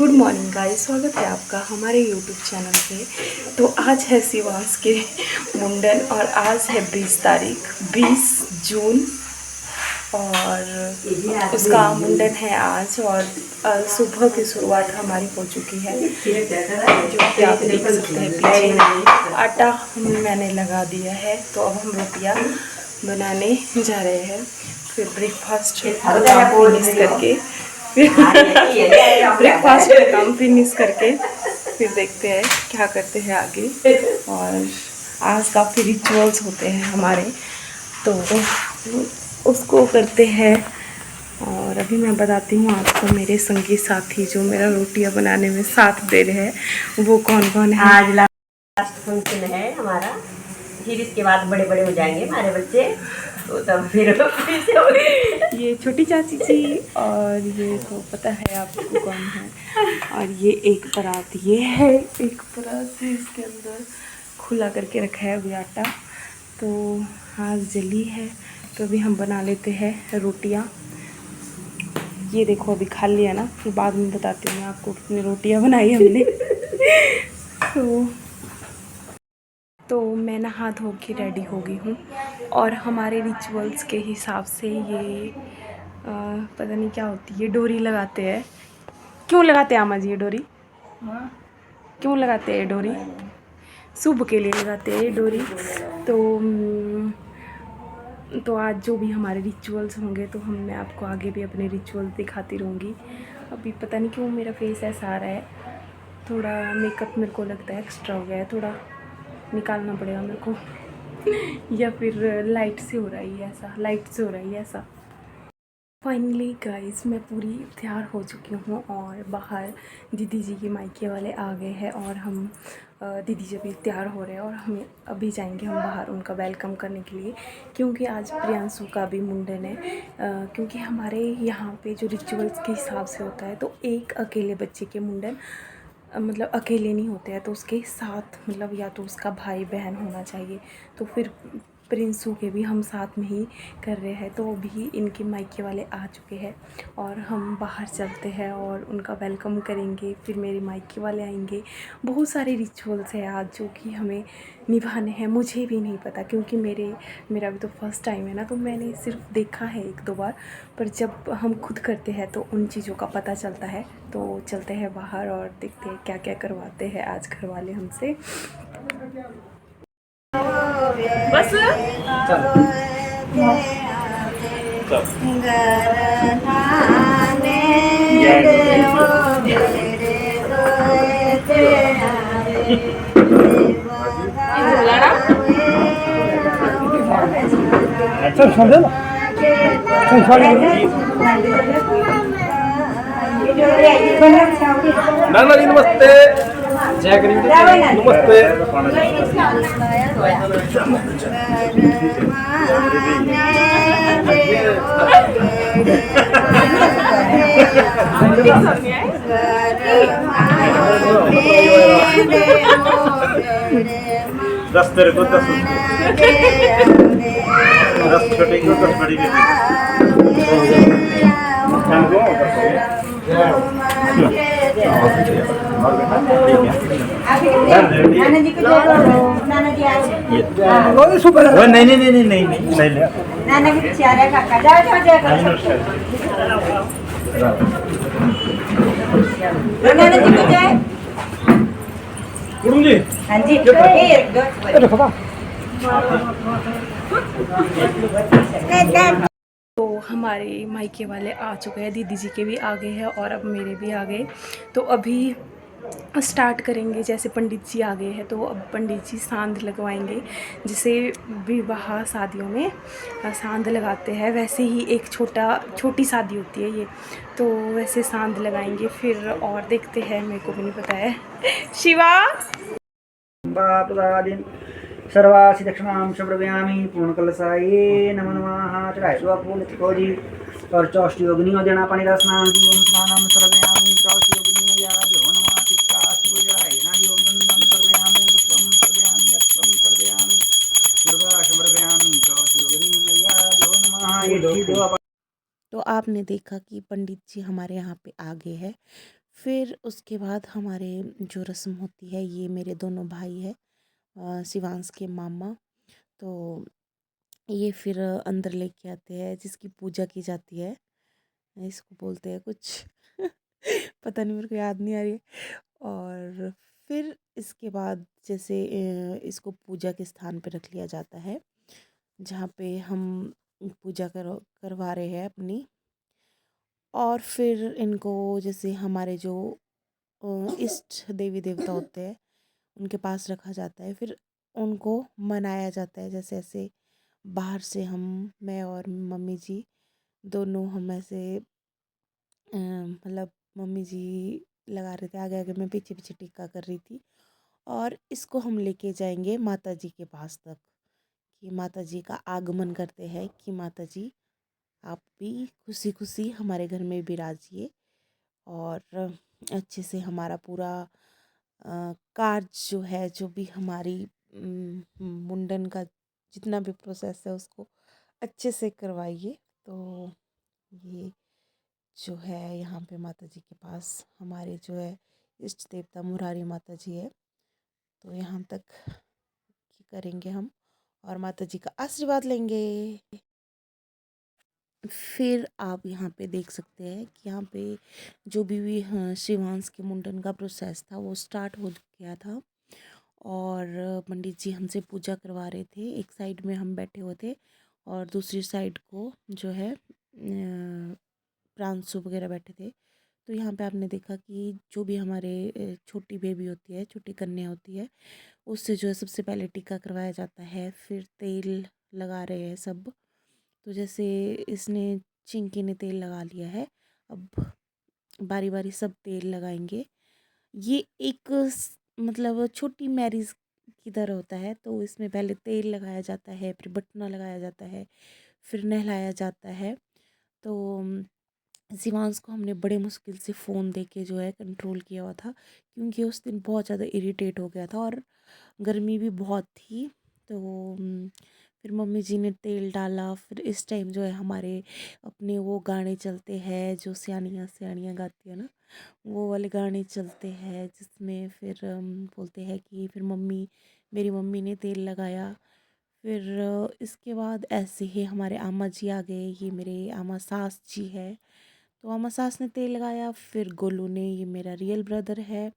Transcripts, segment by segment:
Good morning guys, स्वागत है आपका हमारे यूट्यूब चैनल पे। तो आज है शिवांश के मुंडन और आज है 20 जून और उसका मुंडन है आज। और सुबह की शुरुआत हमारी हो चुकी है, जो कि आप देख सकते हैं पीछे। आटा मैंने लगा दिया है, तो अब हम रोटियां बनाने जा रहे हैं। फिर ब्रेकफास्ट फिनिश करके ब्रेकफास्ट का काम फिनिश करके फिर देखते हैं क्या करते हैं आगे। और आज काफ़ी रिचुअल्स होते हैं हमारे, तो उसको करते हैं। और अभी मैं बताती हूँ आपको, मेरे संगी साथी जो मेरा रोटियां बनाने में साथ दे रहे हैं वो कौन कौन है। आज लास्ट फंक्शन है हमारा, फिर इसके बाद बड़े बड़े हो जाएंगे हमारे बच्चे, तो तब फिर ये छोटी चाची जी, और ये तो पता है आपको कौन है। और ये एक परात, ये है एक परात, इसके अंदर खुला करके रखा है अभी आटा। तो आज जली है, तो अभी हम बना लेते हैं रोटियां। ये देखो अभी खा लिया ना, फिर बाद में बताती हूँ मैं आपको कितनी रोटियां बनाई हमने। तो मैं नहा धो के रेडी हो गई हूँ। और हमारे रिचुअल्स के हिसाब से ये पता नहीं क्या होती है, डोरी लगाते हैं। क्यों लगाते हैं आमा जी ये डोरी? क्यों लगाते हैं डोरी? शुभ के लिए लगाते हैं ये डोरी। तो आज जो भी हमारे रिचुअल्स होंगे, तो मैं आपको आगे भी अपने रिचुअल्स दिखाती रहूँगी। अभी पता नहीं क्यों मेरा फेस ऐसा आ रहा है, थोड़ा मेकअप मेरे को लगता है एक्स्ट्रा हो गया है, थोड़ा निकालना पड़ेगा मेरे को। या फिर लाइट से हो रहा है ऐसा, लाइट से हो रहा है ऐसा। फाइनली गाइस, मैं पूरी तैयार हो चुकी हूँ और बाहर दीदी जी के मायके वाले आ गए हैं। और हम दीदी जी भी तैयार हो रहे हैं और हमें अभी जाएंगे हम बाहर उनका वेलकम करने के लिए, क्योंकि आज प्रियांशु का भी मुंडन है। क्योंकि हमारे यहाँ पे जो रिचुअल्स के हिसाब से होता है, तो एक अकेले बच्चे के मुंडन मतलब अकेले नहीं होते हैं, तो उसके साथ मतलब या तो उसका भाई बहन होना चाहिए। तो फिर प्रिंसू के भी हम साथ में ही कर रहे हैं। तो अभी इनके मायके वाले आ चुके हैं और हम बाहर चलते हैं और उनका वेलकम करेंगे। फिर मेरे मायके वाले आएंगे। बहुत सारे रिचुअल्स हैं आज जो कि हमें निभाने हैं। मुझे भी नहीं पता, क्योंकि मेरा भी तो फर्स्ट टाइम है ना, तो मैंने सिर्फ देखा है 1-2 बार। पर जब हम खुद करते हैं तो उन चीज़ों का पता चलता है। तो चलते हैं बाहर और देखते हैं क्या क्या करवाते हैं आज घर वाले हमसे। बस नाना जी नमस्ते, जय गरीब नमस्ते। दस तेरे को 10 छोटे को 10 बड़ी नहीं नाना की चारा काका जाओ नाना जी को जाए। जी हाँ जी, तो हमारे मायके वाले आ चुके हैं, दीदी जी के भी आ गए हैं और अब मेरे भी आ गए। तो अभी स्टार्ट करेंगे। जैसे पंडित जी आ गए हैं, तो अब पंडित जी सांद लगवाएंगे। जिसे विवाह शादियों में सांद लगाते हैं, वैसे ही एक छोटी शादी होती है ये, तो वैसे सांद लगाएंगे। फिर और देखते हैं, मेरे को भी नहीं पता है। शिवा सर्वासि दक्षिणां प्रव्यामी पूर्णकलसाये नमो नमः। चढ़ाए फूल जी और चौष्टी योगिनी और देना पानी स्नान जी ओम स्नानम सर्वयामी चौष्टी योगिनी मैया आराध्यो नमः। टिक्का शिव जड़ाए ना जी ओम दंदम सर्वयामी पुष्पम सर्वयामी अस्त्रम सर्वयामी सर्वाशम सर्वयामी चौष्टी योगिनी मैया आराध्यो नमः। ये दो। तो आपने देखा कि पंडित जी हमारे यहाँ पे आ गए हैं। फिर उसके बाद हमारे जो रस्म होती है, ये मेरे दोनों भाई है, शिवांश के मामा, तो ये फिर अंदर लेके आते हैं, जिसकी पूजा की जाती है। इसको बोलते हैं कुछ पता नहीं, मेरे को याद नहीं आ रही है। और फिर इसके बाद जैसे इसको पूजा के स्थान पे रख लिया जाता है, जहाँ पे हम पूजा करवा रहे हैं अपनी। और फिर इनको जैसे हमारे जो इष्ट देवी देवता होते हैं, उनके पास रखा जाता है। फिर उनको मनाया जाता है, जैसे ऐसे बाहर से मैं और मम्मी जी दोनों हम ऐसे मतलब मम्मी जी लगा रहे थे आगे आगे, मैं पीछे पीछे टिक्का कर रही थी। और इसको हम लेके जाएंगे माता जी के पास तक, कि माता जी का आगमन करते हैं कि माता जी आप भी खुशी खुशी हमारे घर में विराजिए, और अच्छे से हमारा पूरा कार्य जो है, जो भी हमारी मुंडन का जितना भी प्रोसेस है उसको अच्छे से करवाइए। तो ये जो है यहाँ पे माता जी के पास हमारे जो है इष्ट देवता मुरारी माता जी है, तो यहाँ तक करेंगे हम और माता जी का आशीर्वाद लेंगे। फिर आप यहाँ पे देख सकते हैं कि यहाँ पे जो भी हाँ, शिवांश के मुंडन का प्रोसेस था वो स्टार्ट हो गया था, और पंडित जी हमसे पूजा करवा रहे थे। एक साइड में हम बैठे हुए थे और दूसरी साइड को जो है प्रांशु वगैरह बैठे थे। तो यहाँ पे आपने देखा कि जो भी हमारे छोटी बेबी होती है, छोटी कन्या होती है, उससे जो है सबसे पहले टीका करवाया जाता है, फिर तेल लगा रहे हैं सब। तो जैसे इसने चिंकी ने तेल लगा लिया है, अब बारी बारी सब तेल लगाएंगे। ये एक मतलब छोटी मैरिज की तरह होता है, तो इसमें पहले तेल लगाया जाता है, फिर बटना लगाया जाता है, फिर नहलाया जाता है। तो शिवांश को हमने बड़े मुश्किल से फ़ोन दे के जो है कंट्रोल किया हुआ था, क्योंकि उस दिन बहुत ज़्यादा इरिटेट हो गया था और गर्मी भी बहुत थी। तो फिर मम्मी जी ने तेल डाला। फिर इस टाइम जो है हमारे अपने वो गाने चलते हैं जो सियानियाँ सियानियाँ गाती है ना, वो वाले गाने चलते हैं, जिसमें फिर बोलते हैं कि फिर मेरी मम्मी ने तेल लगाया। फिर इसके बाद ऐसे ही हमारे आमा जी आ गए, ये मेरे आमा सास जी है, तो आमा सास ने तेल लगाया। फिर गोलू ने, ये मेरा रियल ब्रदर है,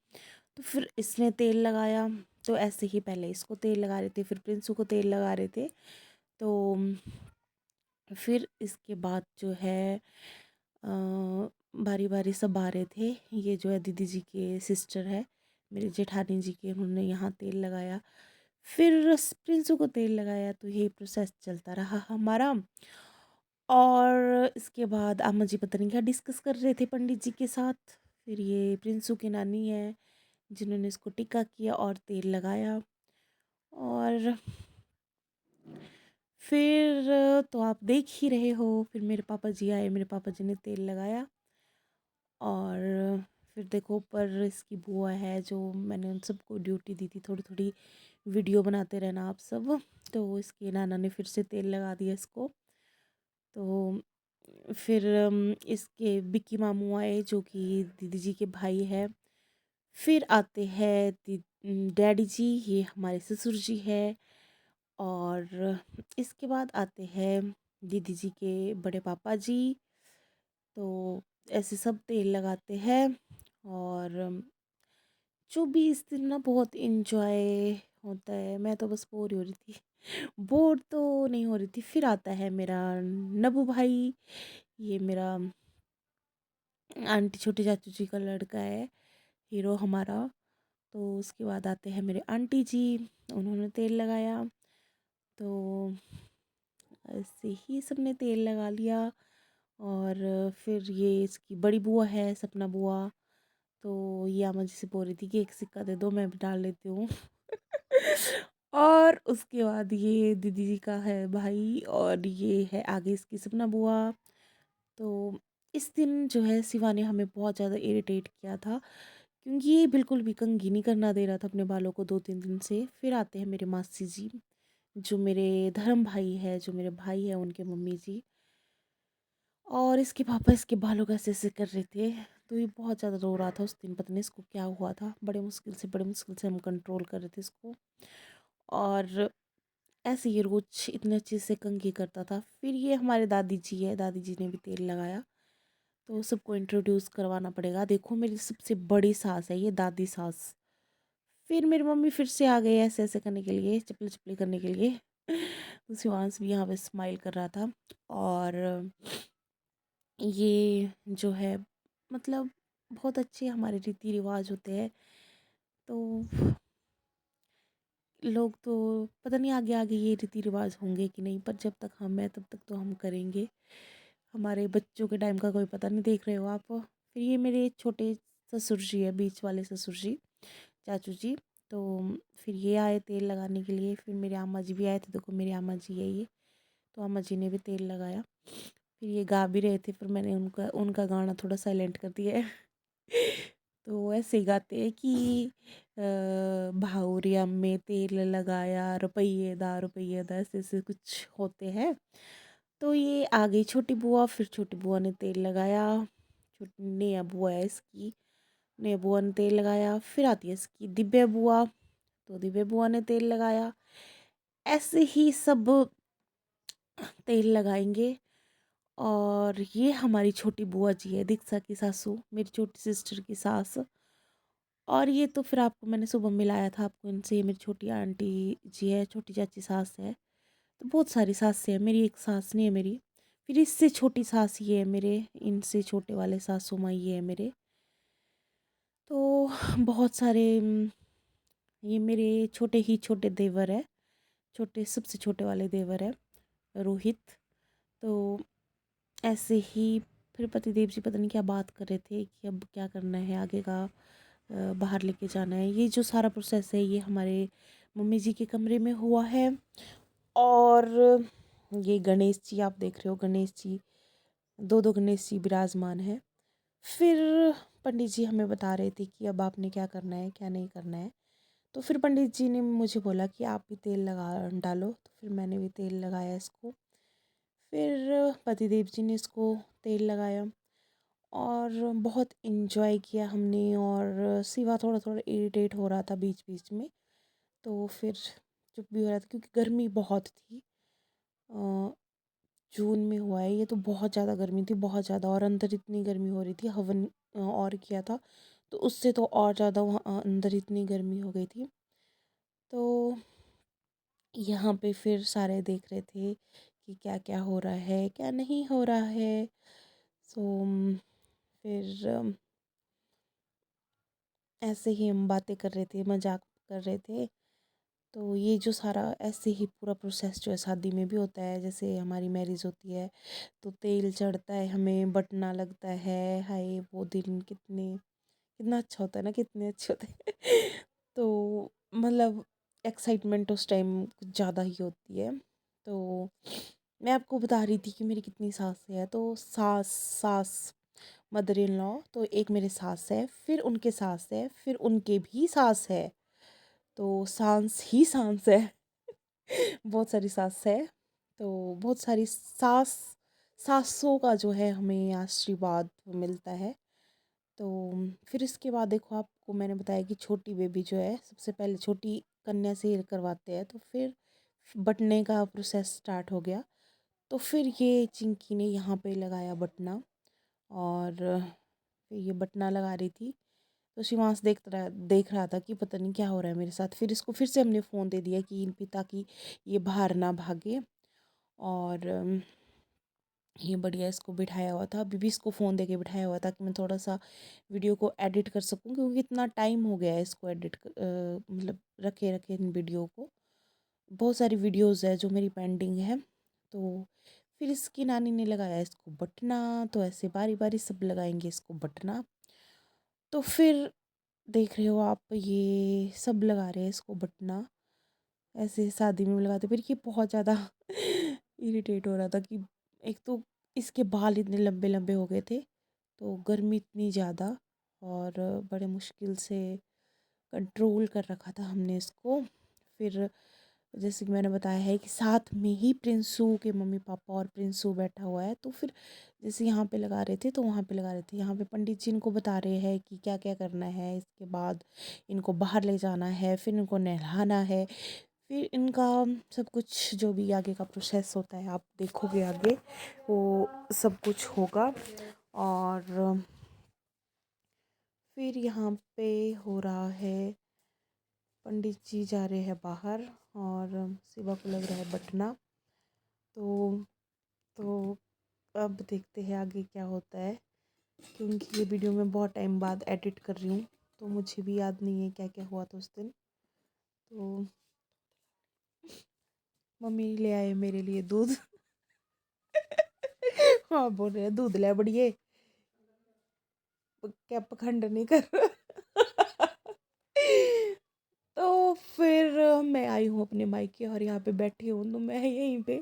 तो फिर इसने तेल लगाया। तो ऐसे ही पहले इसको तेल लगा रहे थे, फिर प्रिंसू को तेल लगा रहे थे। तो फिर इसके बाद जो है बारी बारी सब आ रहे थे। ये जो है दीदी जी के सिस्टर है, मेरी जेठानी जी के, उन्होंने यहाँ तेल लगाया, फिर प्रिंसू को तेल लगाया। तो यही प्रोसेस चलता रहा हमारा। और इसके बाद अम्मा जी पता नहीं क्या डिस्कस कर रहे थे पंडित जी के साथ। फिर ये प्रिंसू की नानी है जिन्होंने इसको टिक्का किया और तेल लगाया। और फिर तो आप देख ही रहे हो, फिर मेरे पापा जी आए, मेरे पापा जी ने तेल लगाया। और फिर देखो ऊपर इसकी बुआ है, जो मैंने उन सबको ड्यूटी दी थी थोड़ी थोड़ी वीडियो बनाते रहना आप सब। तो इसके नाना ने फिर से तेल लगा दिया इसको। तो फिर इसके बिक्की मामू आए, जो कि दीदी जी के भाई है। फिर आते हैं डैडी जी, ये हमारे ससुर जी है। और इसके बाद आते हैं दीदी जी के बड़े पापा जी। तो ऐसे सब तेल लगाते हैं। और जो भी इस दिन ना बहुत इन्जॉय होता है। मैं तो बस बोर ही हो रही थी, बोर तो नहीं हो रही थी। फिर आता है मेरा नबू भाई, ये मेरा आंटी छोटे चाचू जी का लड़का है, हीरो हमारा। तो उसके बाद आते हैं मेरे आंटी जी, उन्होंने तेल लगाया। तो ऐसे ही सबने तेल लगा लिया। और फिर ये इसकी बड़ी बुआ है, सपना बुआ, तो ये अम्मा जी से बोल रही थी कि एक सिक्का दे दो, मैं भी डाल लेती हूँ और उसके बाद ये दीदी जी का है भाई, और ये है आगे इसकी सपना बुआ। तो इस दिन जो है शिवा ने हमें बहुत ज़्यादा इरिटेट किया था, क्योंकि ये बिल्कुल भी कंघी नहीं करना दे रहा था अपने बालों को 2-3 दिन से। फिर आते हैं मेरे मासी जी, जो मेरे धर्म भाई है, जो मेरे भाई है उनके मम्मी जी। और इसके पापा इसके बालों का ऐसे ऐसे कर रहे थे। तो ये बहुत ज़्यादा रो रहा था उस दिन, पता नहीं इसको क्या हुआ था। बड़े मुश्किल से हम कंट्रोल कर रहे थे इसको। और ऐसे ये रोज़ इतने अच्छे से कंघी करता था। फिर ये हमारे दादी जी है, दादी जी ने भी तेल लगाया। तो सबको इंट्रोड्यूस करवाना पड़ेगा। देखो मेरी सबसे बड़ी सास है ये, दादी सास। फिर मेरी मम्मी फिर से आ गई ऐसे ऐसे करने के लिए, चपले चपले करने के लिए। तो शिवांश भी यहाँ पे स्माइल कर रहा था। और ये जो है, मतलब बहुत अच्छे हमारे रीति रिवाज होते हैं। तो लोग तो पता नहीं आगे आगे ये रीति रिवाज होंगे कि नहीं, पर जब तक हम हैं तब तक तो हम करेंगे। हमारे बच्चों के टाइम का कोई पता नहीं, देख रहे हो आप। फिर ये मेरे छोटे ससुर जी है, बीच वाले ससुर जी, चाचू जी। तो फिर ये आए तेल लगाने के लिए। फिर मेरे अम्मा जी भी आए थे, देखो मेरी अम्मा जी है ये। तो अम्मा जी ने भी तेल लगाया। फिर ये गा भी रहे थे, फिर मैंने उनका उनका गाना थोड़ा साइलेंट कर दिया है। तो ऐसे ही गाते हैं कि भावरिया में तेल लगाया, रुपये दा, ऐसे ऐसे कुछ होते हैं। तो ये आ गई छोटी बुआ, फिर छोटी बुआ ने तेल लगाया। छोटी नया बुआ है इसकी, नया बुआ ने तेल लगाया। फिर आती है इसकी दिव्या बुआ, तो दिव्या बुआ ने तेल लगाया। ऐसे ही सब तेल लगाएंगे। और ये हमारी छोटी बुआ जी है, दीक्षा की सासू, मेरी छोटी सिस्टर की सास। और ये तो फिर आपको मैंने सुबह मिलाया था आपको इनसे, ये मेरी छोटी आंटी जी है, छोटी चाची सास है। तो बहुत सारी सास है मेरी, एक सास नहीं है मेरी। फिर इससे छोटी सास ये है मेरे, इनसे छोटे वाले सासू माँ ये है मेरे। तो बहुत सारे ये मेरे छोटे ही छोटे देवर है, छोटे सबसे छोटे वाले देवर है रोहित। तो ऐसे ही फिर पतिदेव जी पता नहीं क्या बात कर रहे थे कि अब क्या करना है आगे का, बाहर लेके जाना है। ये जो सारा प्रोसेस है ये हमारे मम्मी जी के कमरे में हुआ है। और ये गणेश जी आप देख रहे हो, गणेश जी, दो दो गणेश जी विराजमान है। फिर पंडित जी हमें बता रहे थे कि अब आपने क्या करना है क्या नहीं करना है। तो फिर पंडित जी ने मुझे बोला कि आप भी तेल लगा डालो। तो फिर मैंने भी तेल लगाया इसको। फिर पतिदेव जी ने इसको तेल लगाया और बहुत इन्जॉय किया हमने। और सिवा थोड़ा थोड़ा इरिटेट हो रहा था बीच बीच में, तो फिर चुप भी हो रहा था क्योंकि गर्मी बहुत थी। जून में हुआ है ये, तो बहुत ज़्यादा गर्मी थी, बहुत ज़्यादा। और अंदर इतनी गर्मी हो रही थी, हवन और किया था तो उससे तो और ज़्यादा वहाँ अंदर इतनी गर्मी हो गई थी। तो यहाँ पे फिर सारे देख रहे थे कि क्या क्या हो रहा है क्या नहीं हो रहा है। सो फिर ऐसे ही हम बातें कर रहे थे, मजाक कर रहे थे। तो ये जो सारा ऐसे ही पूरा प्रोसेस जो है शादी में भी होता है। जैसे हमारी मैरिज होती है तो तेल चढ़ता है, हमें बटना लगता है। हाय वो दिन कितना अच्छा होता है ना, कितने अच्छे होते हैं। तो मतलब एक्साइटमेंट उस टाइम कुछ ज़्यादा ही होती है। तो मैं आपको बता रही थी कि मेरी कितनी सासें हैं। तो सास सास मदर इन लॉ, तो एक मेरे सास है, फिर उनके सास है, फिर उनके भी सास है। तो सांस ही सांस है। बहुत सारी सास है। तो बहुत सारी सासों का जो है हमें आशीर्वाद मिलता है। तो फिर इसके बाद देखो आपको मैंने बताया कि छोटी बेबी जो है सबसे पहले छोटी कन्या से करवाते हैं। तो फिर बटने का प्रोसेस स्टार्ट हो गया। तो फिर ये चिंकी ने यहाँ पे लगाया बटना। और फिर ये बटना लगा रही थी। तो शिवांश देख रहा था कि पता नहीं क्या हो रहा है मेरे साथ। फिर इसको फिर से हमने फ़ोन दे दिया कि इन पिता की ये बाहर ना भागे। और ये बढ़िया इसको बिठाया हुआ था, अभी भी इसको फ़ोन दे के बिठाया हुआ था कि मैं थोड़ा सा वीडियो को एडिट कर सकूं, क्योंकि इतना टाइम हो गया है इसको मतलब रखे रखे इन वीडियो को। बहुत सारी वीडियोस है जो मेरी पेंडिंग है। तो फिर इसकी नानी ने लगाया इसको बटना। तो ऐसे बारी बारी सब लगाएंगे इसको बटना। तो फिर देख रहे हो आप, ये सब लगा रहे हैं इसको बटना, ऐसे शादी में भी लगाते। फिर ये बहुत ज़्यादा इरिटेट हो रहा था कि एक तो इसके बाल इतने लंबे लंबे हो गए थे, तो गर्मी इतनी ज़्यादा। और बड़े मुश्किल से कंट्रोल कर रखा था हमने इसको। फिर जैसे कि मैंने बताया है कि साथ में ही प्रिंसू के मम्मी पापा और प्रिंसू बैठा हुआ है, तो फिर जैसे यहाँ पे लगा रहे थे तो वहाँ पे लगा रहे थे। यहाँ पे पंडित जी इनको बता रहे हैं कि क्या क्या करना है, इसके बाद इनको बाहर ले जाना है, फिर इनको नहलाना है, फिर इनका सब कुछ जो भी आगे का प्रोसेस होता है आप देखोगे आगे वो सब कुछ होगा। और फिर यहाँ पे हो रहा है, पंडित जी जा रहे हैं बाहर और शिवा को लग रहा है बटना। तो तो अब देखते हैं आगे क्या होता है, क्योंकि ये वीडियो मैं बहुत टाइम बाद एडिट कर रही हूँ तो मुझे भी याद नहीं है क्या क्या हुआ था उस दिन। तो मम्मी ले आए मेरे लिए दूध हाँ बोल रहे हैं दूध ले बढ़िए, क्या पखंड नहीं कर तो फिर मैं आई हूँ अपने मायके और यहाँ पे बैठी हूँ, तो मैं यहीं पे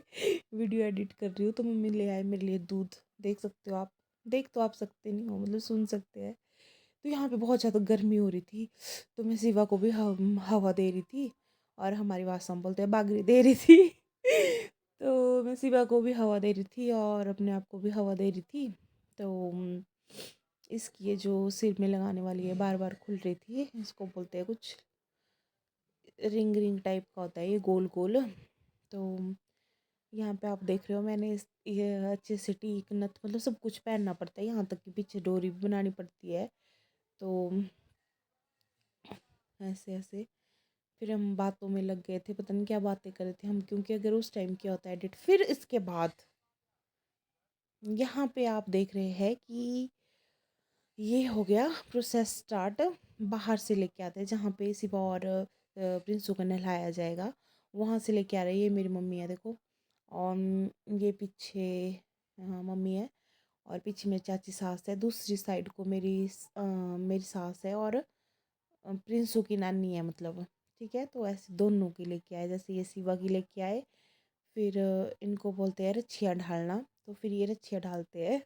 वीडियो एडिट कर रही हूँ। तो मम्मी ले आए मेरे लिए दूध, देख सकते हो आप, देख तो आप सकते नहीं हो, मतलब सुन सकते हैं। तो यहाँ पे बहुत ज़्यादा गर्मी हो रही थी, तो मैं शिवा को भी हवा दे रही थी और हमारी भाषा में बोलते हैं बागरी दे रही थी तो मैं शिवा को भी हवा दे रही थी और अपने आप को भी हवा दे रही थी। तो इसकी ये जो सिर में लगाने वाली है बार बार खुल रही थी, इसको बोलते हैं कुछ रिंग रिंग टाइप का होता है ये गोल गोल। तो यहाँ पे आप देख रहे हो मैंने ये अच्छे से टीक नथ मतलब सब कुछ पहनना पड़ता है, यहाँ तक कि पीछे डोरी भी बनानी पड़ती है। तो ऐसे ऐसे फिर हम बातों में लग गए थे, पता नहीं क्या बातें कर रहे थे हम, क्योंकि अगर उस टाइम क्या होता है एडिट। फिर इसके बाद यहाँ पे आप देख रहे हैं कि ये हो गया प्रोसेस स्टार्ट। बाहर से लेके आते हैं जहाँ पे शिवा और प्रिंसू को नहलाया जाएगा, वहाँ से लेके आ रही है। ये मेरी मम्मी है देखो, और ये पीछे मम्मी है और पीछे मेरी चाची सास है, दूसरी साइड को मेरी सास है और प्रिंसू की नानी है मतलब। ठीक है, तो ऐसे दोनों की लेके आए, जैसे ये शिवा की लेके आए, फिर इनको बोलते हैं रच्छियाँ ढालना, तो फिर ये रच्छियाँ ढालते हैं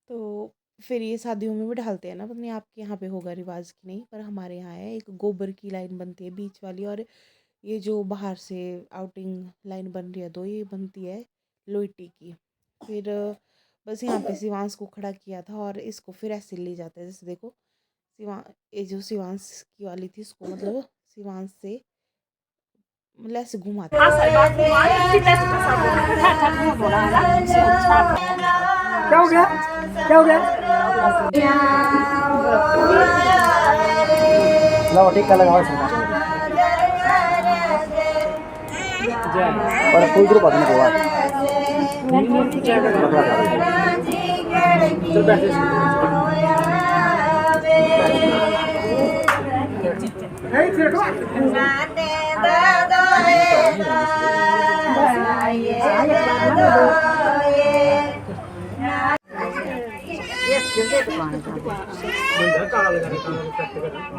तो फिर ये शादियों में भी ढालते हैं ना, पता नहीं आपके यहाँ पे होगा रिवाज की नहीं, पर हमारे यहाँ है। एक गोबर की लाइन बनती है बीच वाली, और ये जो बाहर से आउटिंग लाइन बन रही है दो, ये बनती है लोईटी की। फिर बस यहाँ पे शिवांश को खड़ा किया था और इसको फिर ऐसे ले जाते हैं, जैसे देखो ये जो शिवांश की वाली थी इसको मतलब शिवांश से मतलब ऐसे घुमाते क्या हो गया, क्या हो गया? लो टीका लगाओ इसमें और फूल ग्रुप आदमी को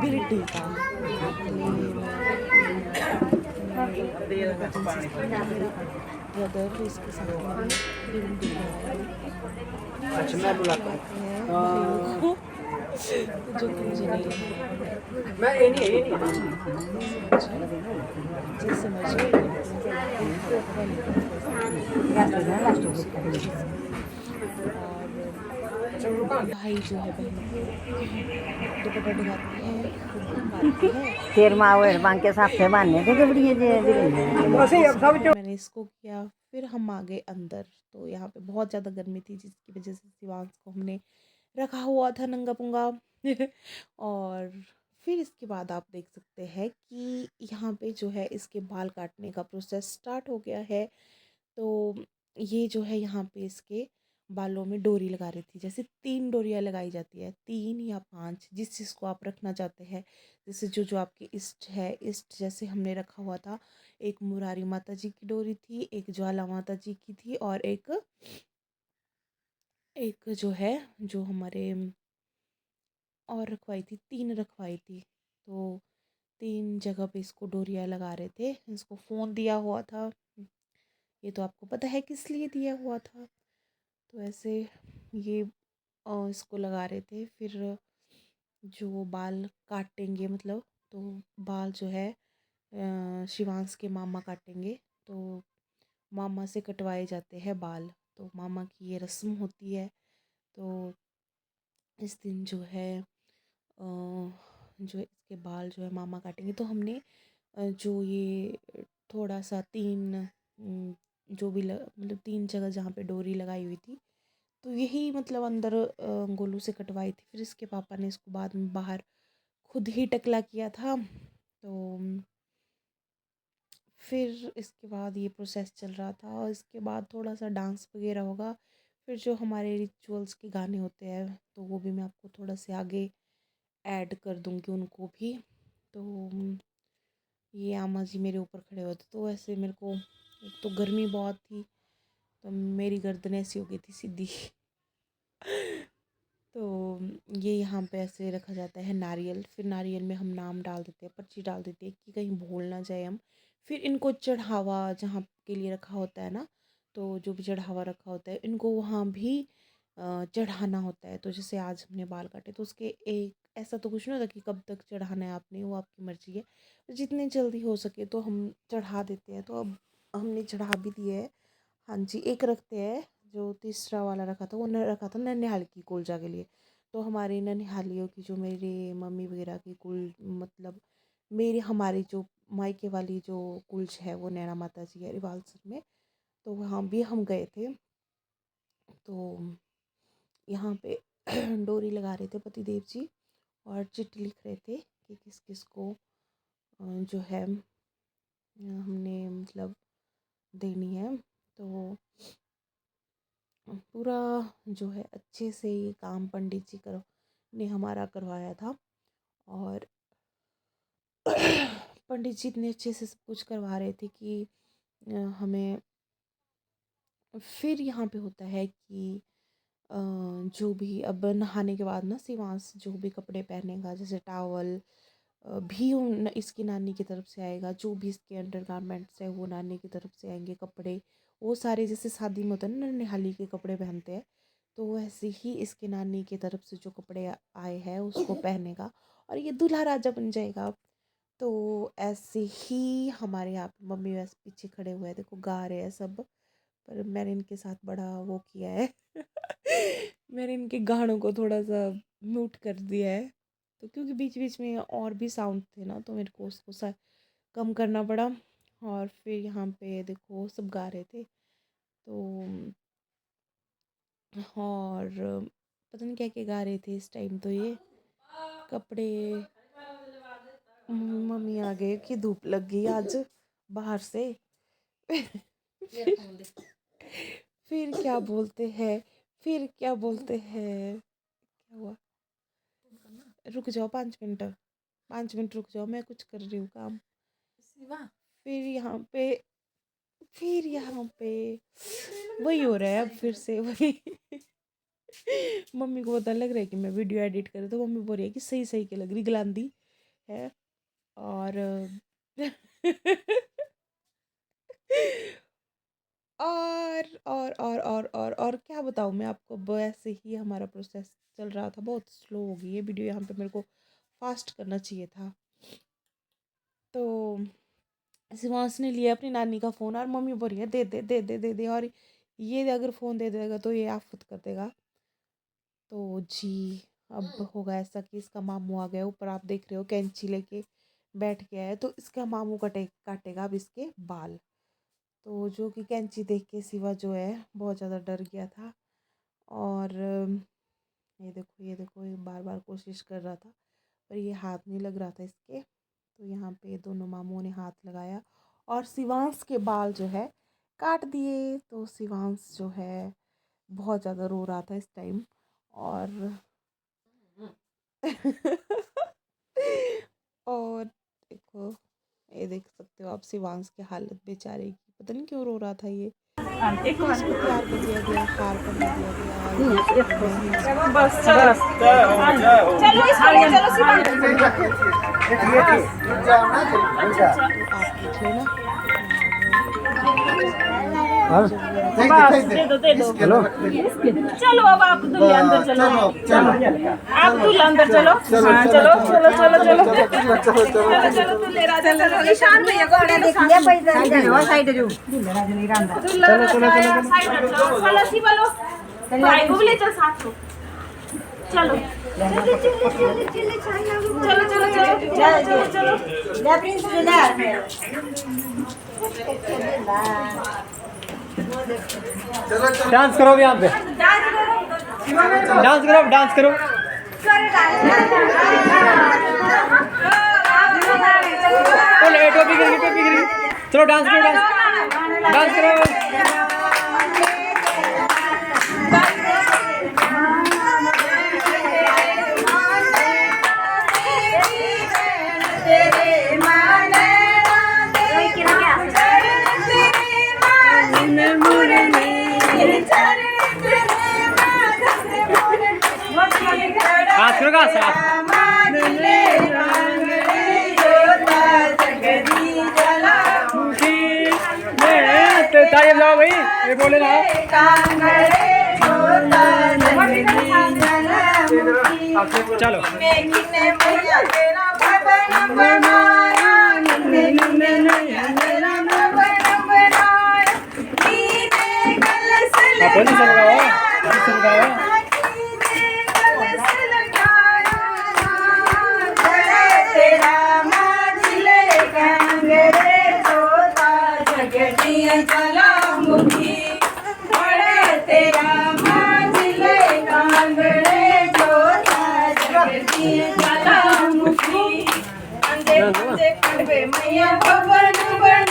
फिर टीका ब्रदर इसके साथ में अच्छा मैं बुलाता हूँ जो कि मुझे नहीं लगता मैं ये नहीं जैसे और भाई जो है बहन को दुपट्टा दिखाते हैं, बांधते हैं। तेर मावे बांध के साथ से बांधने थे बड़ी मैंने इसको किया, फिर हम आ गए अंदर। तो यहाँ पे बहुत ज़्यादा गर्मी थी जिसकी वजह से शिवांश को हमने रखा हुआ था नंगा पुंगा और फिर इसके बाद आप देख सकते हैं कि यहाँ पे जो है इसके बाल काटने का प्रोसेस स्टार्ट हो गया है। तो ये जो है यहाँ पे इसके बालों में डोरी लगा रही थी, जैसे 3 डोरियाँ लगाई जाती है, 3 या 5 जिस चीज़ को आप रखना चाहते हैं। जैसे जो जो आपके इष्ट है, इष्ट जैसे हमने रखा हुआ था, एक मुरारी माता जी की डोरी थी, एक ज्वाला माता जी की थी, और एक एक जो है जो हमारे और रखवाई थी, 3 रखवाई थी। तो 3 जगह पे इसको डोरियाँ लगा रहे थे। इसको फ़ोन दिया हुआ था, ये तो आपको पता है किस लिए दिया हुआ था। तो ऐसे ये इसको लगा रहे थे। फिर जो बाल काटेंगे मतलब, तो बाल जो है शिवांश के मामा काटेंगे, तो मामा से कटवाए जाते हैं बाल। तो मामा की ये रस्म होती है। तो इस दिन जो है जो इसके बाल जो है मामा काटेंगे। तो हमने जो ये थोड़ा सा जो भी मतलब 3 जगह जहाँ पे डोरी लगाई हुई थी, तो यही मतलब अंदर गोलू से कटवाई थी। फिर इसके पापा ने इसको बाद में बाहर खुद ही टकला किया था। तो फिर इसके बाद ये प्रोसेस चल रहा था, और इसके बाद थोड़ा सा डांस वगैरह होगा। फिर जो हमारे रिचुअल्स के गाने होते हैं, तो वो भी मैं आपको थोड़ा से आगे ऐड कर दूँगी उनको भी। तो ये आमा जी मेरे ऊपर खड़े होते, तो ऐसे मेरे को एक तो गर्मी बहुत थी, तो मेरी गर्दन ऐसी हो गई थी सीधी। तो ये यहाँ पे ऐसे रखा जाता है नारियल। फिर नारियल में हम नाम डाल देते हैं, पर्ची डाल देते हैं कि कहीं भूल ना जाए हम। फिर इनको चढ़ावा जहाँ के लिए रखा होता है ना, तो जो भी चढ़ावा रखा होता है इनको वहाँ भी चढ़ाना होता है। तो जैसे आज हमने बाल काटे, तो उसके एक ऐसा तो कुछ नहीं होता कि कब तक चढ़ाना है आपने, वो आपकी मर्ज़ी है। तो जितनी जल्दी हो सके तो हम चढ़ा देते हैं। तो अब हमने चढ़ा भी दिया है। हाँ जी, एक रखते हैं, जो तीसरा वाला रखा था वो रखा था ननिहाल की कुलजा के लिए। तो हमारे ननिहालियों की, जो मेरे मम्मी वगैरह की कुल मतलब मेरी हमारी जो मायके वाली जो कुलज है, वो नैना माता जी है रिवाल्सर में। तो वहाँ भी हम गए थे। तो यहाँ पे डोरी लगा रहे थे पतिदेव जी, और चिट्ठी लिख रहे थे कि किस किस को जो है हमने मतलब देनी है। तो पूरा जो है अच्छे से ये काम पंडित जी ने हमारा करवाया था। और पंडित जी इतने अच्छे से सब कुछ करवा रहे थे कि हमें फिर यहाँ पे होता है कि जो भी अब नहाने के बाद ना शिवांश जो भी कपड़े पहनेगा, जैसे टावल भी इसकी नानी की तरफ से आएगा। जो भी इसके अंडरगारमेंट्स है वो नानी की तरफ से आएंगे। कपड़े वो सारे जैसे शादी में होता है ना, निहाली के कपड़े पहनते हैं, तो वैसे ही इसके नानी की तरफ से जो कपड़े आए हैं उसको पहनेगा, और ये दूल्हा राजा बन जाएगा। तो ऐसे ही हमारे यहाँ पे मम्मी वैसे पीछे खड़े हुए हैं, देखो गा रहे हैं सब, पर मैंने इनके साथ बड़ा वो किया है। मैंने इनके गानों को थोड़ा सा म्यूट कर दिया है। तो क्योंकि बीच बीच में और भी साउंड थे ना, तो मेरे को उसको कम करना पड़ा। और फिर यहाँ पे देखो सब गा रहे थे। तो और पता नहीं क्या क्या गा रहे थे इस टाइम। तो ये कपड़े मम्मी आ गए कि धूप लग गई आज बाहर से। फिर क्या बोलते हैं, क्या हुआ, रुक जाओ 5 मिनट रुक जाओ, मैं कुछ कर रही हूँ काम। फिर यहाँ पे वही हो रहा है अब फिर से वही। मम्मी को पता लग रहा है कि मैं वीडियो एडिट कर रही, तो मम्मी बोल रही है कि सही सही के लग रही, गलांदी है। और और क्या बताऊँ मैं आपको। वैसे ही हमारा प्रोसेस चल रहा था, बहुत स्लो हो गई है वीडियो, यहाँ पे मेरे को फास्ट करना चाहिए था। तो शिवांश ने लिया अपनी नानी का फ़ोन, और मम्मी बोल रही है दे दे दे दे दे दे, और ये अगर फ़ोन दे देगा तो ये आफत कर देगा। तो जी अब होगा ऐसा कि इसका मामू आ गया ऊपर, आप देख रहे हो कैंची लेके बैठ गया है। तो इसका मामू काटेगा अब इसके बाल। तो जो कि कैंची देख के शिवा जो है बहुत ज़्यादा डर गया था। और ये देखो ये बार बार कोशिश कर रहा था, पर ये हाथ नहीं लग रहा था इसके। तो यहाँ पे दोनों मामूओं ने हाथ लगाया, और शिवांश के बाल जो है काट दिए। तो शिवांश जो है बहुत ज़्यादा रो रहा था इस टाइम। और और देखो, ये देख सकते हो आप शिवांश की हालत बेचारे की, पता नहीं क्यों रो रहा था ये। इसको प्यार कर दिया गया, हार पहना दिया गया। बस आप देख लेना। बस दे दो चलो चलो अब आप दूल्हे अंदर चलो आप दूल्हे अंदर चलो हाँ चलो चलो चलो चलो चलो चलो दूल्हे राजा चलो ईशान भैया को ले लो साइड चलो चलो सी बोलो भाई को भी ले चल साथ में चलो चलो चलो चलो चलो डांस करो यहाँ पे डांस करो टोपी गिर चलो डांस करो तारीफ लाओ भाई ये बोले ना चलो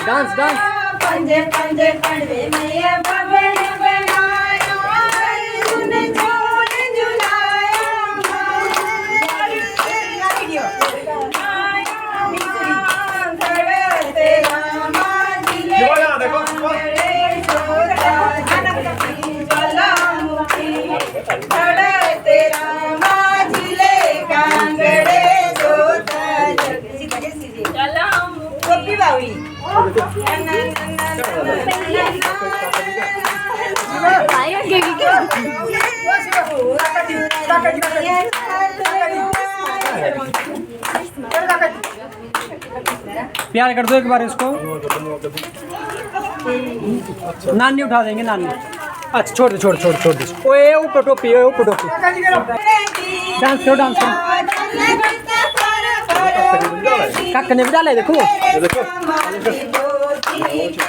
डांस पंजे पंजे कड़वे मैया बबन बनाया तूने झोल झुलाया तेरा माजिले तेरा माजिले कांगड़े जोता गोपी बावी प्यार कर दो एक बार इसको नानी उठा देंगे नानी अच्छा छोड़ दे ओए ऊपर टोपी डांस करो काका ने भी डाला है देखो नहीं